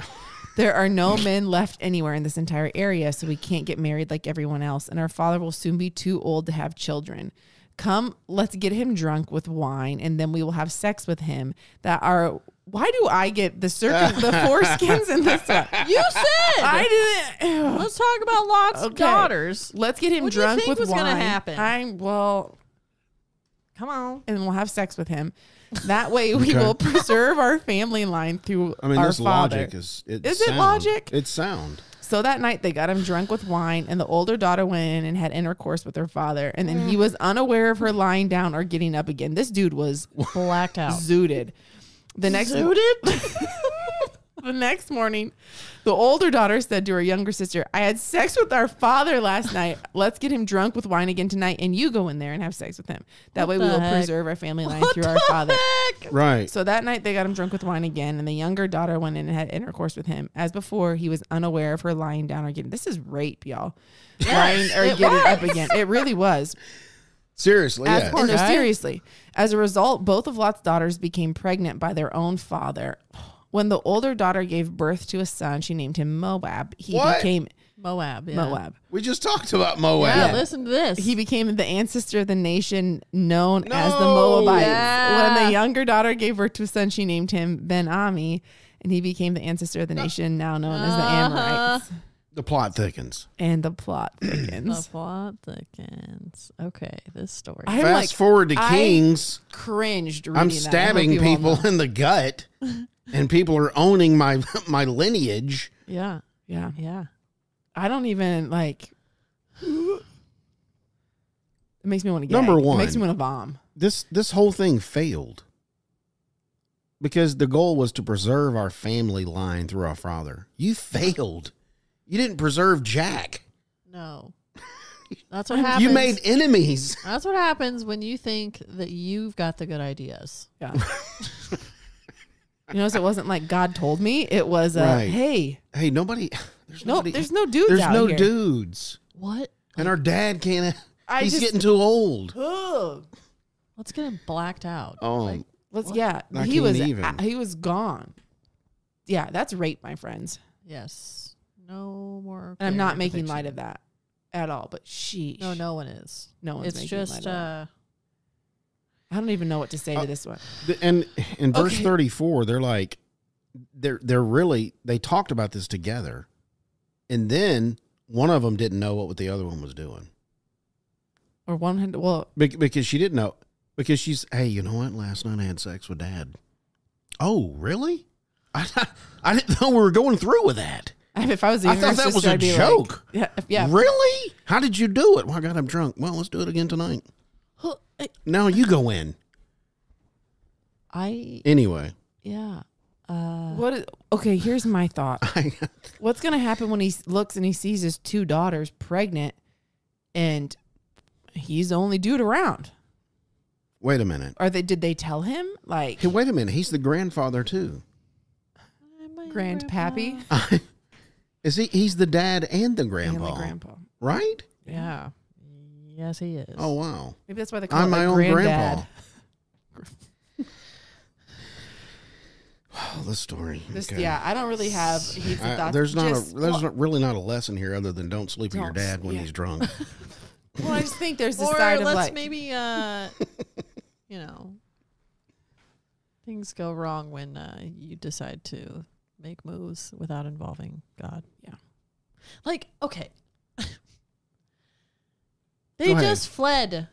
There are no men left anywhere in this entire area, so we can't get married like everyone else, and our father will soon be too old to have children. Come, let's get him drunk with wine, and then we will have sex with him. Why do I get the foreskins in this one? You said. I didn't. Let's talk about Lot's daughters. Let's get him What do you drunk think with was wine. gonna happen? Come on. And we'll have sex with him. That way we Okay. will preserve our family line through I mean, our this father. logic is... Is it logic? It's sound. So that night they got him drunk with wine, and the older daughter went in and had intercourse with her father. And then he was unaware of her lying down or getting up again. This dude was Blacked out. zooted. The next Zooted? The next morning, the older daughter said to her younger sister, I had sex with our father last night. Let's get him drunk with wine again tonight, and you go in there and have sex with him. That way we will preserve our family line through our father. Right. So that night they got him drunk with wine again, and the younger daughter went in and had intercourse with him. As before, he was unaware of her lying down or getting... This is rape, y'all. Lying or getting up again. It really was. Seriously, yeah. No, seriously. As a result, both of Lot's daughters became pregnant by their own father. When the older daughter gave birth to a son, she named him Moab. He What? became Moab. Yeah. Moab. We just talked about Moab. Yeah, listen to this. He became the ancestor of the nation known as the No. Moabites. Yeah. When the younger daughter gave birth to a son, she named him Ben-Ami, and he became the ancestor of the nation now known as the Amorites. The plot thickens. And the plot The thickens. plot thickens. Okay, this story. I'm Fast forward to I Kings. cringed reading I'm that. I stabbing hope you all people know. in the gut, and people are owning my lineage. yeah. Yeah. Yeah. I don't even like. It makes me want to get. Number It one. makes me want to bomb. This whole thing failed because the goal was to preserve our family line through our father. You failed. You didn't preserve Jack. No. That's what happens. You made enemies. That's what happens when you think that you've got the good ideas. Yeah. You notice it wasn't like God told me. It was Right. hey, Hey, nobody. There's nobody. there's no dudes There's out no here. dudes, What? and our dad can't. He's just- getting too old. Ugh. Let's get him blacked out. Oh, Like, Let's What? yeah. I He can't was even. he was gone. Yeah, that's rape, my friends. yes. No more. And I'm not clear making depiction. light of that at all. But sheesh. No one is. No one's It's making light just of that. uh I don't even know what to say to this one. And in verse Okay. 34, they're like, they're really, they talked about this together, and then one of them didn't know what the other one was doing Or one hundred. Well, because she didn't know, because she's, hey, you know what? Last night I had sex with Dad. Oh, really? I didn't know we were going through with that. If I was the I thought that was a joke. Like, yeah. Really? How did you do it? Well, God, I'm drunk. Well, let's do it again tonight. No, you go in. Anyway. Yeah. Okay, here's my thought. What's going to happen when he looks and he sees his 2 daughters pregnant and he's the only dude around? Wait a minute. Did they tell him? Like, hey, wait a minute. He's the grandfather too. Grandpappy? Is he? He's the dad and the grandpa. Right? Yeah. Yes, he is. Oh, wow. Maybe that's why they call I'm it my own grandpa. Wow, this story. Okay. Yeah, I don't really have. There's really not a lesson here other than don't sleep with your dad when he's drunk. Well, I just think there's this side of like maybe you know, things go wrong when you decide to make moves without involving God. Yeah. Like, okay. They just fled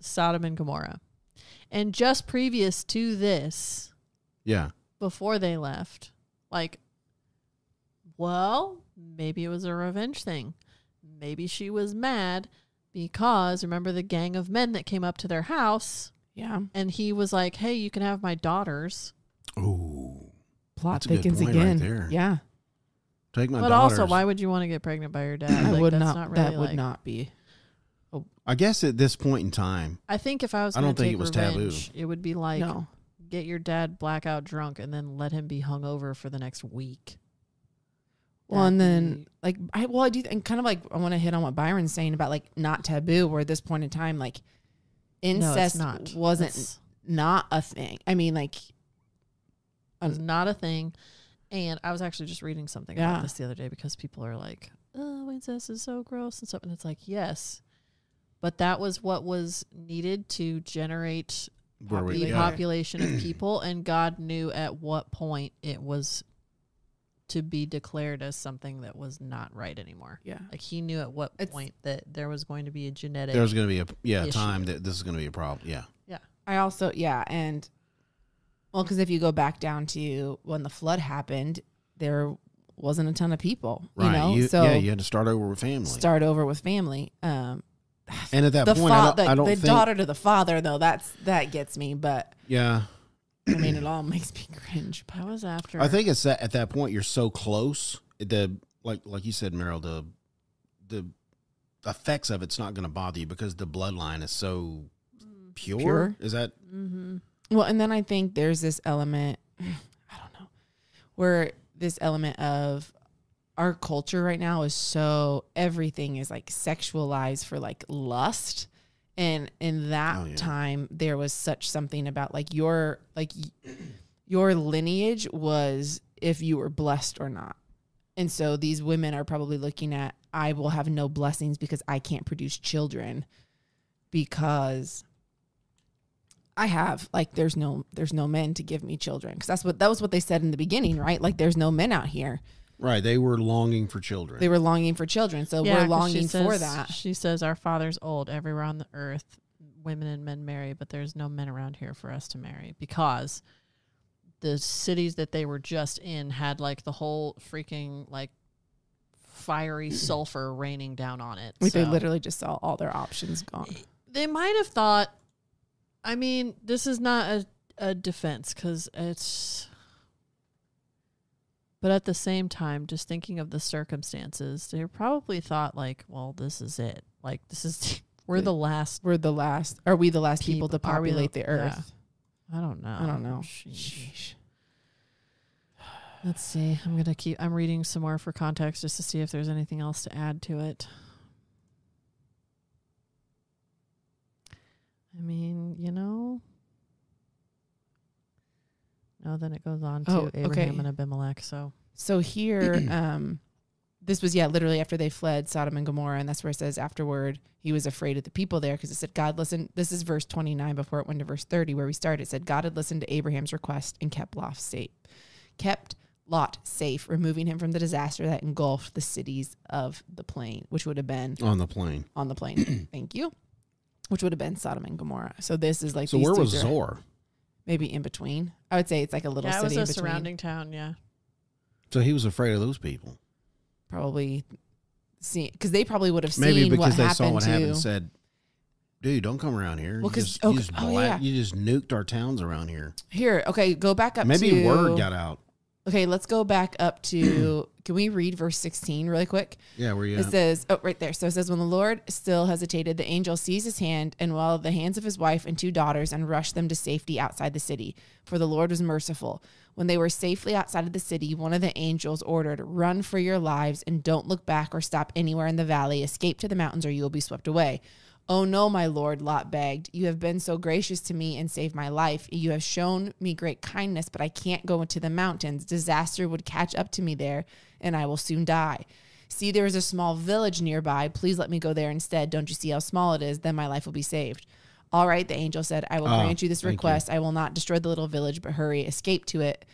Sodom and Gomorrah. And just previous to this, before they left, like, well, maybe it was a revenge thing. Maybe she was mad because, remember the gang of men that came up to their house? Yeah. And he was like, hey, you can have my daughters. Oh. Plot thickens again. Right there. Yeah. Take my daughters. But also, why would you want to get pregnant by your dad? I like, would that's not. That would not be. Oh. I guess at this point in time, I think if I was, I don't think it was revenge, taboo. It would be like, get your dad blackout drunk and then let him be hungover for the next week. Well, and then like I do, and kind of like I want to hit on what Byron's saying about like not taboo, where at this point in time, like incest wasn't not a thing. I mean, like it was not a thing. And I was actually just reading something about this the other day because people are like, oh, incest is so gross and stuff. And it's like, yes, but that was what was needed to generate population of people. And God knew at what point it was to be declared as something that was not right anymore. Yeah. Like he knew at what point that there was going to be a genetic There was going to be a time that this is going to be a problem. Yeah. Yeah. I also, and well, because if you go back down to when the flood happened, there wasn't a ton of people, right. You know? You had to start over with family. And at that point, I don't think... The daughter to the father, though, that gets me, but... Yeah. I mean, it all makes me cringe. But I was after... I think it's at that point, you're so close, like you said, Maryl, the effects of it's not going to bother you because the bloodline is so pure. Is that... Mm-hmm. Well, and then I think there's this element, I don't know, where this element of our culture right now is so everything is like sexualized for like lust. And in that time, there was such something about like your lineage was if you were blessed or not. And so these women are probably looking at, I will have no blessings because I can't produce children because I have like, there's no men to give me children. Cause that was what they said in the beginning, right? Like there's no men out here. Right. They were longing for children. So we're longing for that. She says, our father's old everywhere on the earth. Women and men marry, but there's no men around here for us to marry because the cities that they were just in had like the whole freaking like fiery sulfur raining down on it. Like they literally just saw all their options gone. They might have thought, I mean, this is not a defense because it's... But at the same time, just thinking of the circumstances, they probably thought like, well, this is it. Like, this is, we're the last. Are we the last people to populate the earth? Yeah. I don't know. Sheesh. Let's see. I'm reading some more for context just to see if there's anything else to add to it. I mean, No, then it goes on to Abraham and Abimelech. So here, this was, literally after they fled Sodom and Gomorrah. And that's where it says afterward, he was afraid of the people there because it said, God listened. This is verse 29 before it went to verse 30 where we started. It said, God had listened to Abraham's request and kept Lot safe, removing him from the disaster that engulfed the cities of the plain, which would have been on the plain. Thank you. Which would have been Sodom and Gomorrah. So this is like, so where was Zor? Maybe in between. I would say it's like a little city in between. It was a surrounding town, yeah. So he was afraid of those people. Probably because they probably would have seen Maybe because what they happened saw what to. happened and said, dude, don't come around here. Well, you just nuked our towns around here. Here, okay, go back up Maybe word got out. Okay, let's go back up to, can we read verse 16 really quick? Yeah, where you It at? says, right there. So it says, when the Lord still hesitated, the angel seized his hand and while the hands of his wife and 2 daughters and rushed them to safety outside the city. For the Lord was merciful. When they were safely outside of the city, one of the angels ordered, run for your lives and don't look back or stop anywhere in the valley. Escape to the mountains or you will be swept away. Oh no, my Lord, Lot begged. You have been so gracious to me and saved my life. You have shown me great kindness, but I can't go into the mountains. Disaster would catch up to me there, and I will soon die. See, there is a small village nearby. Please let me go there instead. Don't you see how small it is? Then my life will be saved. All right, the angel said, I will grant you this request. I will not destroy the little village, but hurry, escape to it.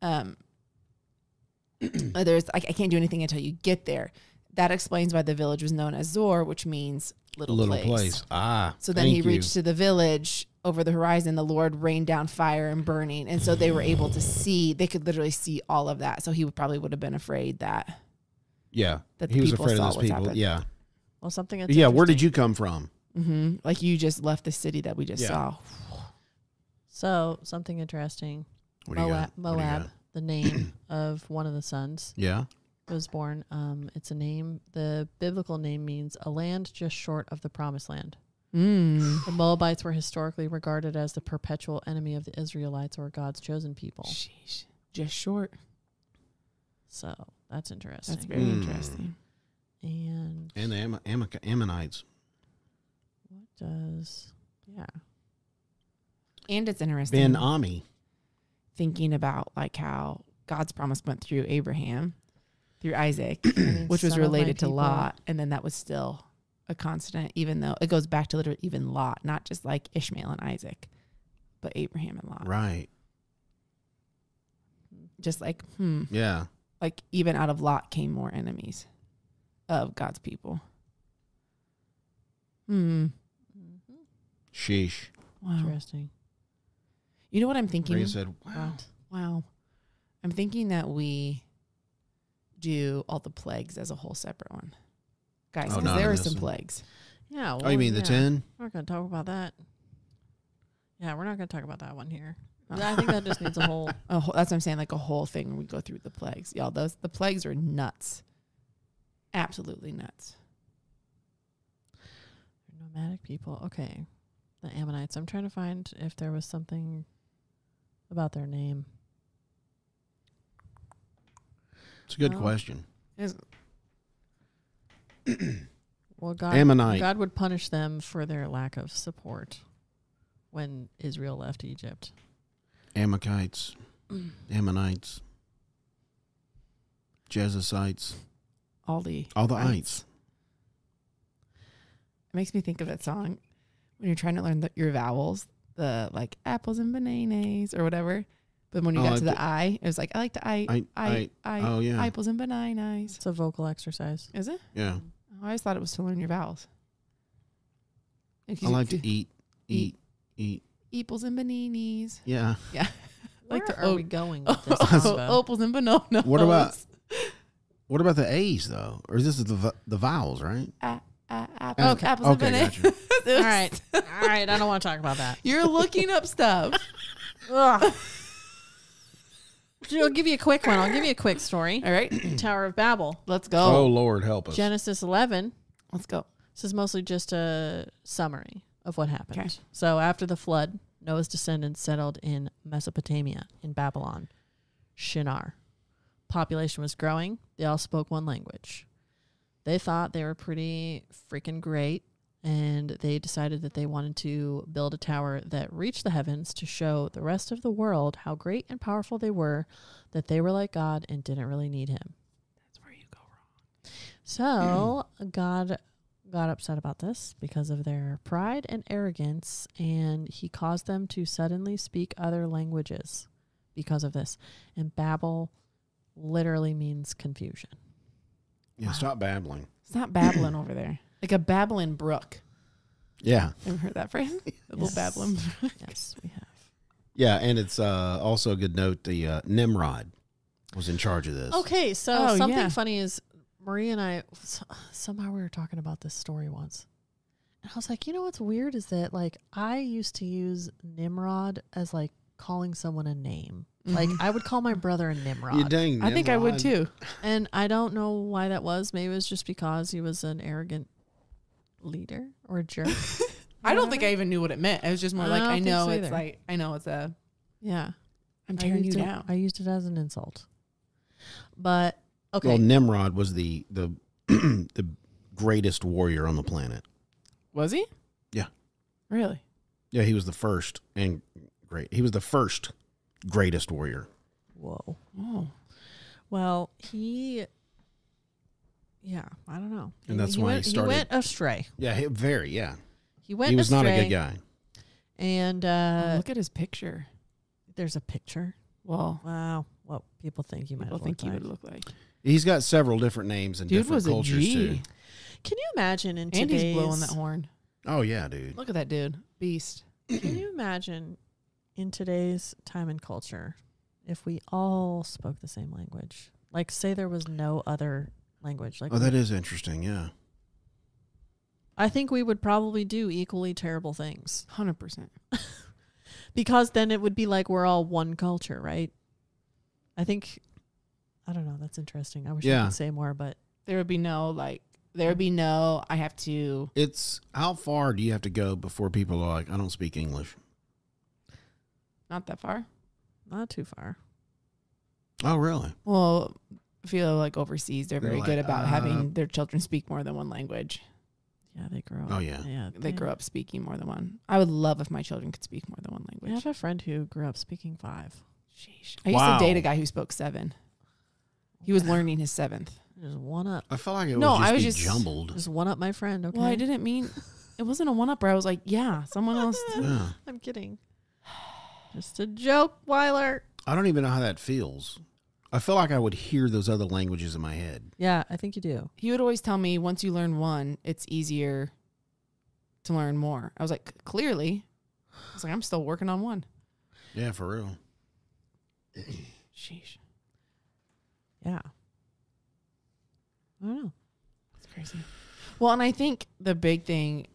I can't do anything until you get there. That explains why the village was known as Zor, which means little place. So then he reached to the village over the horizon. The Lord rained down fire and burning. And so they were able to see, they could literally see all of that. So he probably would have been afraid that. Yeah. That he was afraid of those people. Happened. Yeah. Well, something. Yeah. Where did you come from? Mm-hmm. Like you just left the city that we just saw. So something interesting. Moab, the name of one of the sons. Yeah. Was born. It's a name. The biblical name means a land just short of the promised land. The Moabites were historically regarded as the perpetual enemy of the Israelites or God's chosen people. Sheesh. Just short. So that's interesting. That's very interesting. And the Ammonites. What does, And it's interesting. Ben Ami. Thinking about like how God's promise went through Abraham. Through Isaac, which was related to Lot. And then that was still a constant, even though it goes back to literally even Lot, not just like Ishmael and Isaac, but Abraham and Lot. Right. Just like, Yeah. Like even out of Lot came more enemies of God's people. Sheesh. Wow. Interesting. You know what I'm thinking? Ray said, wow. Wow. I'm thinking that we do all the plagues as a whole separate one. Guys, because there were some plagues. Yeah. Well, Oh, you mean the 10? We're not going to talk about that. Yeah, we're not going to talk about that one here. I think that just needs a whole. That's what I'm saying, like a whole thing when we go through the plagues. Y'all, the plagues are nuts. Absolutely nuts. Nomadic people. Okay. The Ammonites. I'm trying to find if there was something about their name. It's a good question. Well, God would punish them for their lack of support when Israel left Egypt. Amalekites, Ammonites, Jebusites, all the ites. It makes me think of that song when you're trying to learn your vowels, the like apples and bananas or whatever. But when you got to the I, it was like, I like the I. Oh, yeah. Apples and bananas. It's a vocal exercise. Is it? Yeah. I always thought it was to learn your vowels. I like to eat. Apples and bananas. Yeah. Yeah. Where are we going with this? Apples and bananas. What about the A's, though? Or is this the vowels, right? Apples and bananas. Gotcha. All right. I don't want to talk about that. You're looking up stuff. I'll give you a quick one. I'll give you a quick story. All right. Tower of Babel. Let's go. Oh, Lord, help us. Genesis 11. Let's go. This is mostly just a summary of what happened. Okay. So after the flood, Noah's descendants settled in Mesopotamia, in Babylon, Shinar. Population was growing. They all spoke one language. They thought they were pretty freaking great, and they decided that they wanted to build a tower that reached the heavens to show the rest of the world how great and powerful they were, that they were like God and didn't really need him. That's where you go wrong. So God got upset about this because of their pride and arrogance, and he caused them to suddenly speak other languages because of this. And Babel literally means confusion. Yeah, stop babbling. It's not babbling over there. Like a babbling brook. Yeah. Ever heard that phrase? A little babbling brook. Yes, we have. Yeah, and it's also a good note, the Nimrod. was in charge of this. Okay, so something funny is Marie and I, somehow we were talking about this story once. And I was like, you know what's weird is that, like, I used to use Nimrod as, like, calling someone a name. Like, I would call my brother a Nimrod. You dang Nimrod. I think I would too. And I don't know why that was. Maybe it was just because he was an arrogant leader or a jerk. I don't think I even knew what it meant. It was just more like, I know it's either. like, I know it's a, Yeah. I'm tearing you down. I used it as an insult. But, okay. Well, Nimrod was the the greatest warrior on the planet. Was he? Yeah. Really? Yeah, he was the first and great. He was the first greatest warrior. Whoa. Oh. Well, I don't know. And that's why he started. He went astray. Yeah, he was He was not a good guy. And look at his picture. there's a picture. Well, Wow. What people think you might people think he would look like. He's got several different names and Dude different was a cultures G. too. Can you imagine in And today's... he's blowing that horn. Oh yeah, dude. Look at that dude. Beast. Can you imagine in today's time and culture if we all spoke the same language? Like, say there was no other language. Like, Oh, that is interesting. Yeah. I think we would probably do equally terrible things. 100%. Because then it would be like we're all one culture, right? I don't know. That's interesting. I wish I could say more, but... There would be no, I have to... It's, how far do you have to go before people are like, I don't speak English? Not that far. Not too far. Oh, really? Well, I feel like overseas, they're very like, good about having their children speak more than one language. Yeah, they grow up. Oh, yeah. They grow up speaking more than one. I would love if my children could speak more than one I language. have a friend who grew up speaking 5. Sheesh. I used Wow. to date a guy who spoke 7. He was learning his 7th. Just one up. I felt like it No, would I was just be just- jumbled. Just one up my friend, okay? Well, I didn't mean... It wasn't a one-upper. I was like, yeah, someone else... Yeah. I'm kidding. Just a joke, Weiler. I don't even know how that feels. I feel like I would hear those other languages in my head. Yeah, I think you do. He would always tell me, once you learn one, it's easier to learn more. I was like, clearly. I was like, I'm still working on one. Yeah, for real. Sheesh. Yeah. I don't know. That's crazy. Well, and I think the big thing,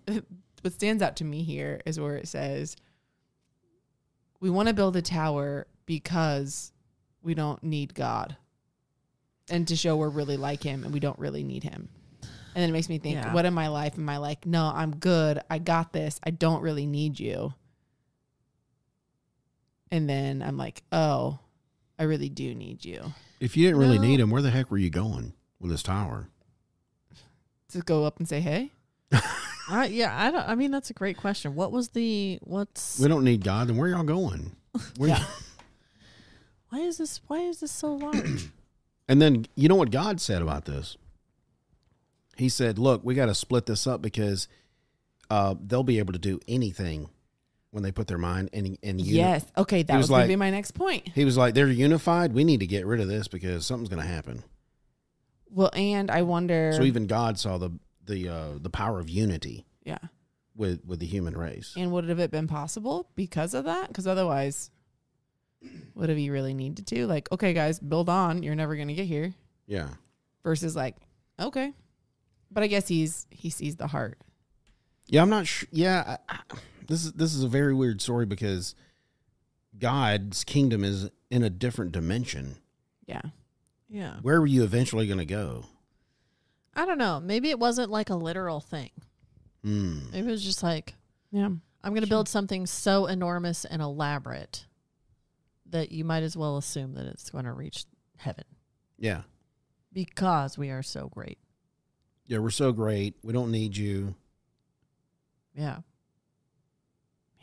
what stands out to me here is where it says, we want to build a tower because we don't need God and to show we're really like him and we don't really need him. And then it makes me think, Yeah. what in my life am I like, no, I'm good. I got this. I don't really need you. And then I'm like, oh, I really do need you. If you didn't really No. need him, where the heck were you going with this tower? To go up and say, hey? I mean, that's a great question. What's We don't need God, then where y'all going? Yeah. why is this so large? And then, you know what God said about this? He said, look, we got to split this up because they'll be able to do anything when they put their mind in Yes. Okay, that was going to be my next point. He was like, they're unified. We need to get rid of this because something's going to happen. Well, and I wonder. So even God saw the power of unity. Yeah. With the human race. And would it have been possible because of that? Because otherwise, what have you really needed to? Like, okay, guys, build on. You're never going to get here. Yeah. Versus like, okay. But I guess he sees the heart. Yeah, I'm not sure. Yeah, this is a very weird story because God's kingdom is in a different dimension. Yeah. Yeah. Where were you eventually going to go? I don't know. Maybe it wasn't like a literal thing. Maybe it was just like, Yeah. I'm going to build something so enormous and elaborate that you might as well assume that it's going to reach heaven. Yeah. Because we are so great. Yeah, we're so great. We don't need you. Yeah.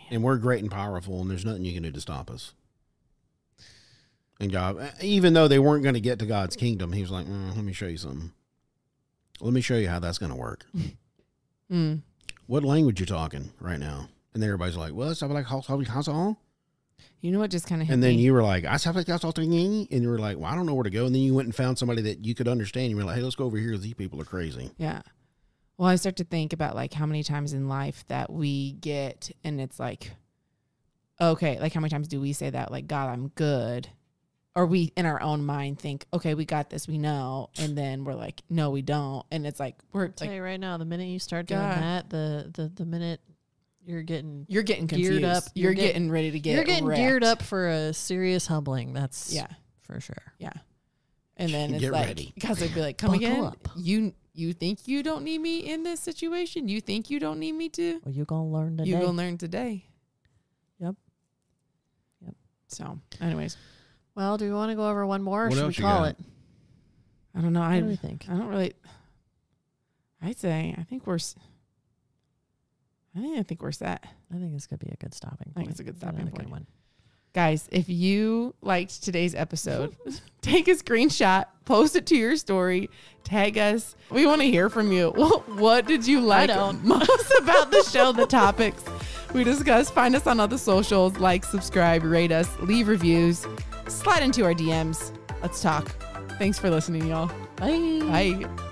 And we're great and powerful, and there's nothing you can do to stop us. And God, even though they weren't going to get to God's kingdom, he was like, let me show you something. Let me show you how that's going to work. What language you talking right now? And then everybody's like, well, it's like You know what just kind of hit and then me? you were like, and you were like, well, I don't know where to go. And then you went and found somebody that you could understand. You were like, hey, let's go over here. These people are crazy. Yeah. Well, I start to think about like how many times in life that we get, and it's like, okay, like how many times do we say that? Like, God, I'm good. or we in our own mind think, okay, we got this, we know, and then we're like, no, we don't, and it's like we're I'll tell like, you right now, the minute you start doing that, the minute you're getting confused, geared up, you're getting ready to get, you're getting wrecked. geared up for a serious humbling. That's for sure. Yeah, and then it's Get like, ready. because they'd be like, come Buckle again, up. you think you don't need me in this situation? You think you don't need me to? Well, you're gonna learn today. You're gonna learn today. Yep. So, anyways, Well, do we want to go over one more, or What should we else you call got? it? I don't know. What do we think? I don't really. I'd say I think we're set. I think this could be a good stopping point. I think it's a good stopping Another point. Good one. Guys, if you liked today's episode, take a screenshot, post it to your story, tag us. We want to hear from you. What did you like most about the show, the topics we discussed? Find us on all the socials, like, subscribe, rate us, leave reviews, slide into our DMs. Let's talk. Thanks for listening, y'all. Bye. Bye.